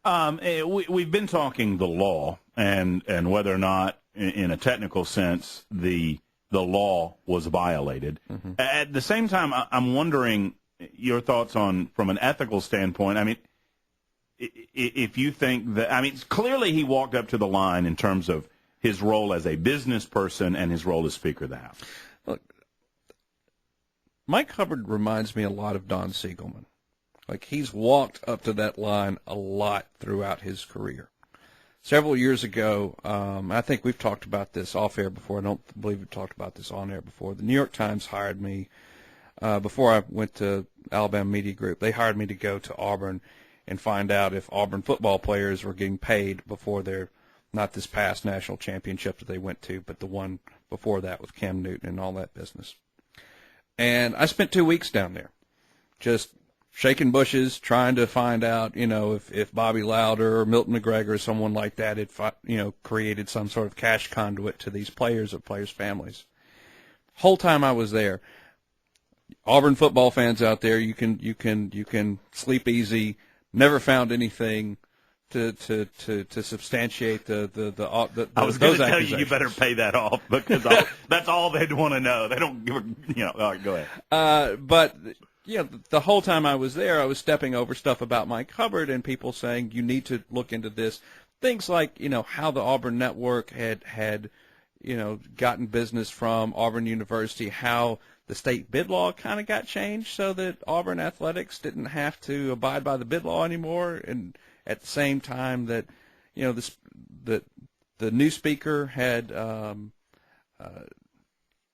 We've been talking the law and whether or not, in a technical sense, the law was violated. Mm-hmm. At the same time, I'm wondering your thoughts on, from an ethical standpoint. I mean, if you think that, I mean, clearly he walked up to the line in terms of his role as a business person and his role as Speaker of the House. Look, Mike Hubbard reminds me a lot of Don Siegelman. Like, he's walked up to that line a lot throughout his career. Several years ago, I think we've talked about this off air before. I don't believe we've talked about this on air before. The New York Times hired me before I went to Alabama Media Group. They hired me to go to Auburn and find out if Auburn football players were getting paid before their, not this past national championship that they went to, but the one before that with Cam Newton and all that business. And I spent 2 weeks down there just shaking bushes, trying to find out, if Bobby Lauder or Milton McGregor or someone like that had, created some sort of cash conduit to these players or players' families. Whole time I was there, Auburn football fans out there, you can sleep easy. Never found anything to substantiate the I was going to tell you better pay that off because that's all they'd want to know. They don't give all right, go ahead. But the whole time I was there, I was stepping over stuff about Mike Hubbard and people saying you need to look into this. Things like, how the Auburn Network had gotten business from Auburn University, how the state bid law kind of got changed so that Auburn athletics didn't have to abide by the bid law anymore, and at the same time that the new speaker had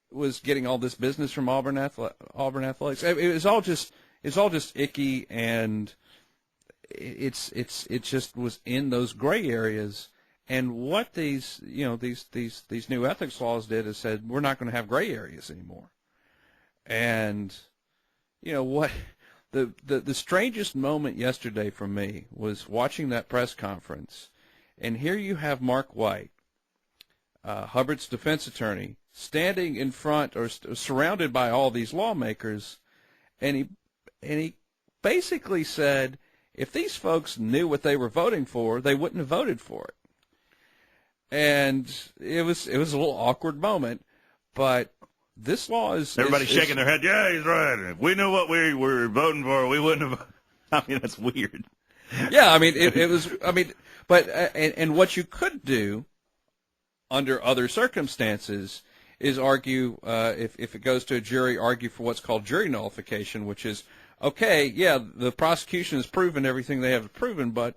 was getting all this business from Auburn athletics. It was all just icky, and it just was in those gray areas. And what these new ethics laws did is said we're not going to have gray areas anymore. And what the strangest moment yesterday for me was watching that press conference, and here you have Mark White, Hubbard's defense attorney, standing in front or surrounded by all these lawmakers, and he basically said, if these folks knew what they were voting for, they wouldn't have voted for it. And it was a little awkward moment, but this law is... Everybody's shaking their head. Yeah, he's right. If we knew what we were voting for, we wouldn't have... I mean, that's weird. Yeah, I mean, it was... I mean, but... And what you could do under other circumstances is argue, if it goes to a jury, argue for what's called jury nullification, which is, okay, yeah, the prosecution has proven everything they have proven, but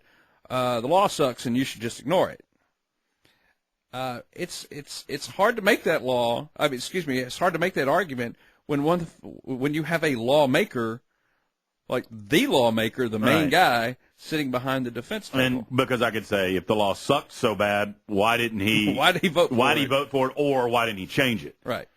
the law sucks and you should just ignore it. It's hard to make that law. I mean, it's hard to make that argument when you have a lawmaker, like the lawmaker, the main guy, sitting behind the defense table. And because I could say, if the law sucked so bad, why didn't he? Why did he vote for it? Why did he vote for it, or why didn't he change it? Right.